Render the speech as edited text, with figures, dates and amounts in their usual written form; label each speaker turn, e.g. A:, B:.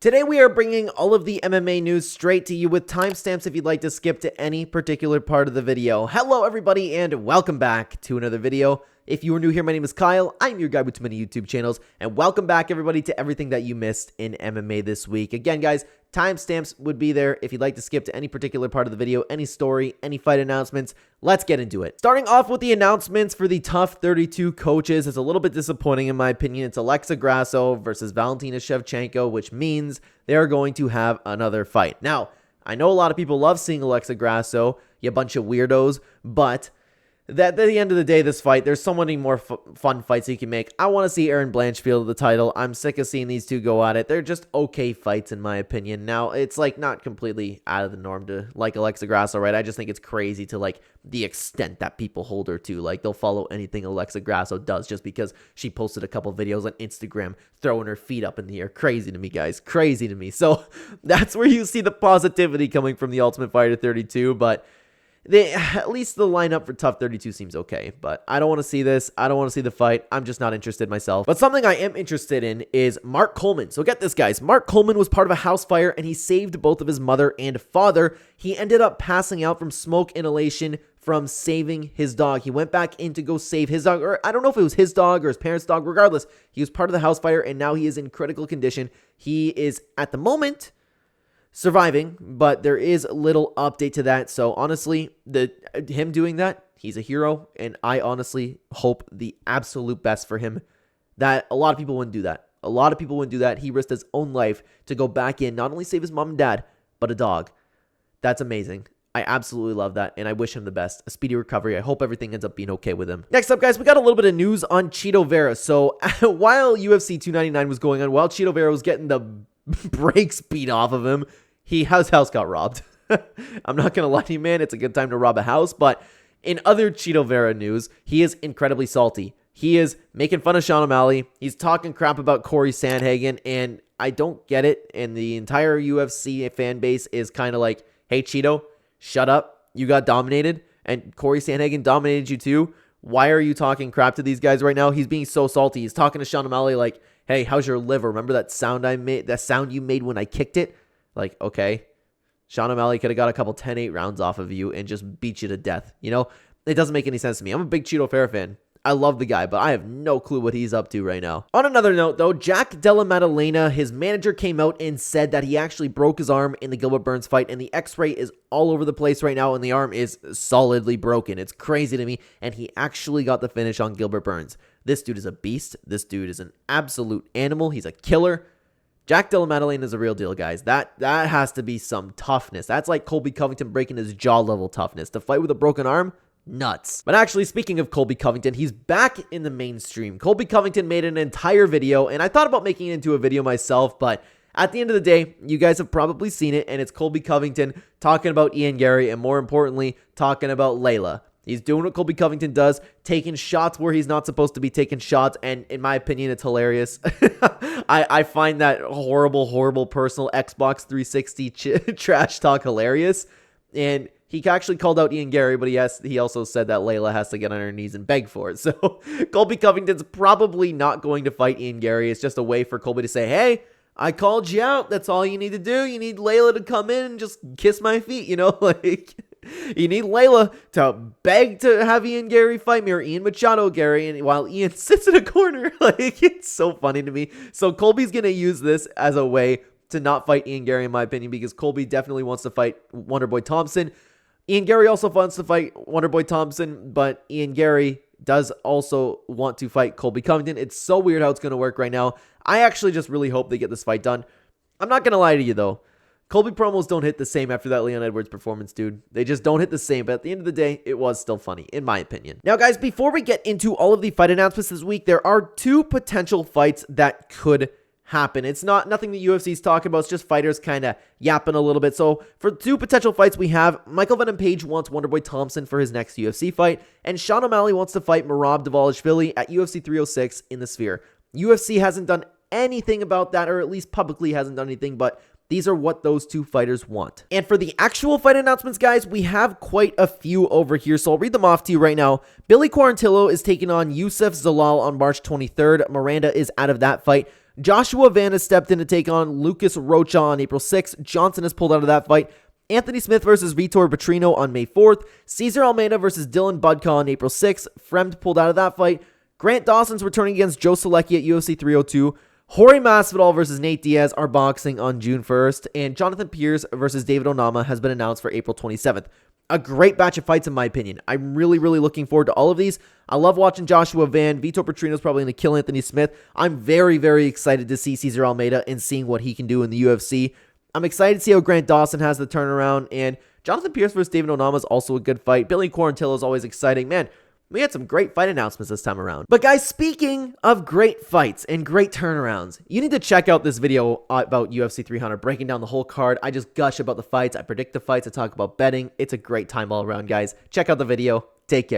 A: Today we are bringing all of the MMA news straight to you with timestamps if you'd like to skip to any particular part of the video. Hello everybody and welcome back to another video. If you are new here, my name is Kyle. I'm your guy with too many YouTube channels, and welcome back everybody to everything that you missed in MMA this week. Again guys, timestamps would be there if you'd like to skip to any particular part of the video, any story, any fight announcements. Let's get into it. Starting off with the announcements for the TUF 32 coaches, it's a little bit disappointing in my opinion. It's Alexa Grasso versus Valentina Shevchenko, which means they are going to have another fight. Now, I know a lot of people love seeing Alexa Grasso, you bunch of weirdos, but at the end of the day, this fight, there's so many more fun fights you can make. I want to see Erin Blanchfield the title. I'm sick of seeing these two go at it. They're just okay fights in my opinion. Now, it's like not completely out of the norm to like Alexa Grasso, right? I just think it's crazy to like the extent that people hold her to. Like they'll follow anything Alexa Grasso does just because she posted a couple videos on Instagram throwing her feet up in the air. Crazy to me, guys. Crazy to me. So that's where you see the positivity coming from the Ultimate Fighter 32, but at least the lineup for TUF 32 seems okay, but I don't want to see this. I don't want to see the fight. I'm just not interested myself. But something I am interested in is Mark Coleman. So get this, guys. Mark Coleman was part of a house fire, and he saved both of his mother and father. He ended up passing out from smoke inhalation from saving his dog. He went back in to go save his dog, or I don't know if it was his dog or his parents' dog. Regardless, he was part of the house fire, and now he is in critical condition. He is, at the moment, surviving, but there is little update to that. So honestly, him doing that, he's a hero, and I honestly hope the absolute best for him. That a lot of people wouldn't do that. A lot of people wouldn't do that. He risked his own life to go back in, not only save his mom and dad, but a dog. That's amazing. I absolutely love that, and I wish him the best. A speedy recovery. I hope everything ends up being okay with him. Next up, guys, we got a little bit of news on Chito Vera. So while UFC 299 was going on, while Chito Vera was getting the brakes beat off of him, his house got robbed. I'm not going to lie to you, man. It's a good time to rob a house. But in other Chito Vera news, he is incredibly salty. He is making fun of Sean O'Malley. He's talking crap about Corey Sandhagen. And I don't get it. And the entire UFC fan base is kind of like, hey, Chito, shut up. You got dominated. And Corey Sandhagen dominated you too. Why are you talking crap to these guys right now? He's being so salty. He's talking to Sean O'Malley like, hey, how's your liver? Remember that sound I made? That sound you made when I kicked it? Like, okay, Sean O'Malley could have got a couple 10-8 rounds off of you and just beat you to death. You know, it doesn't make any sense to me. I'm a big Chito Vera fan. I love the guy, but I have no clue what he's up to right now. On another note, though, Della Madddalena, his manager came out and said that he actually broke his arm in the Gilbert Burns fight, and the x-ray is all over the place right now, and the arm is solidly broken. It's crazy to me, and he actually got the finish on Gilbert Burns. This dude is a beast. This dude is an absolute animal. He's a killer. Della Madddalena is a real deal, guys. That has to be some toughness. That's like Colby Covington breaking his jaw level toughness. To fight with a broken arm, nuts. But actually, speaking of Colby Covington, he's back in the mainstream. Colby Covington made an entire video, and I thought about making it into a video myself, but at the end of the day, you guys have probably seen it, and it's Colby Covington talking about Ian Garry, and more importantly, talking about Layla. He's doing what Colby Covington does, taking shots where he's not supposed to be taking shots, and in my opinion, it's hilarious. I find that horrible personal Xbox 360 trash talk hilarious, and he actually called out Ian Garry, but he also said that Layla has to get on her knees and beg for it. So Colby Covington's probably not going to fight Ian Garry. It's just a way for Colby to say, hey, I called you out. That's all you need to do. You need Layla to come in and just kiss my feet, you know, like... You need Layla to beg to have Ian Garry fight me, or Ian Machado Garry, and while Ian sits in a corner. Like, it's so funny to me. So Colby's going to use this as a way to not fight Ian Garry, in my opinion, because Colby definitely wants to fight Wonderboy Thompson. Ian Garry also wants to fight Wonderboy Thompson, but Ian Garry does also want to fight Colby Covington. It's so weird how it's going to work right now. I actually just really hope they get this fight done. I'm not going to lie to you, though. Colby promos don't hit the same after that Leon Edwards performance, dude. They just don't hit the same, but at the end of the day, it was still funny, in my opinion. Now, guys, before we get into all of the fight announcements this week, there are two potential fights that could happen. It's nothing the UFC's talking about. It's just fighters kind of yapping a little bit. So, for two potential fights, we have Michael Venom Page wants Wonderboy Thompson for his next UFC fight, and Sean O'Malley wants to fight Merab Dvalishvili at UFC 306 in the Sphere. UFC hasn't done anything about that, or at least publicly hasn't done anything, but these are what those two fighters want. And for the actual fight announcements, guys, we have quite a few over here, so I'll read them off to you right now. Billy Quarantillo is taking on Youssef Zalal on March 23rd. Miranda is out of that fight. Joshua Van has stepped in to take on Lucas Rocha on April 6th. Johnson has pulled out of that fight. Anthony Smith versus Vitor Petrino on May 4th. Cesar Almeida versus Dylan Budka on April 6th. Fremd pulled out of that fight. Grant Dawson's returning against Joe Solecki at UFC 302. Jorge Masvidal versus Nate Diaz are boxing on June 1st. And Jonathan Pierce versus David Onama has been announced for April 27th. A great batch of fights in my opinion. I'm really looking forward to all of these. I love watching Joshua Van. Vitor Petrino's probably going to kill Anthony Smith. I'm very excited to see Cesar Almeida and seeing what he can do in the UFC. I'm excited to see how Grant Dawson has the turnaround, and Jonathan Pierce versus David Onama is also a good fight. Billy Quarantillo is always exciting. Man, we had some great fight announcements this time around. But guys, speaking of great fights and great turnarounds, you need to check out this video about UFC 300, breaking down the whole card. I just gush about the fights. I predict the fights. I talk about betting. It's a great time all around, guys. Check out the video. Take care.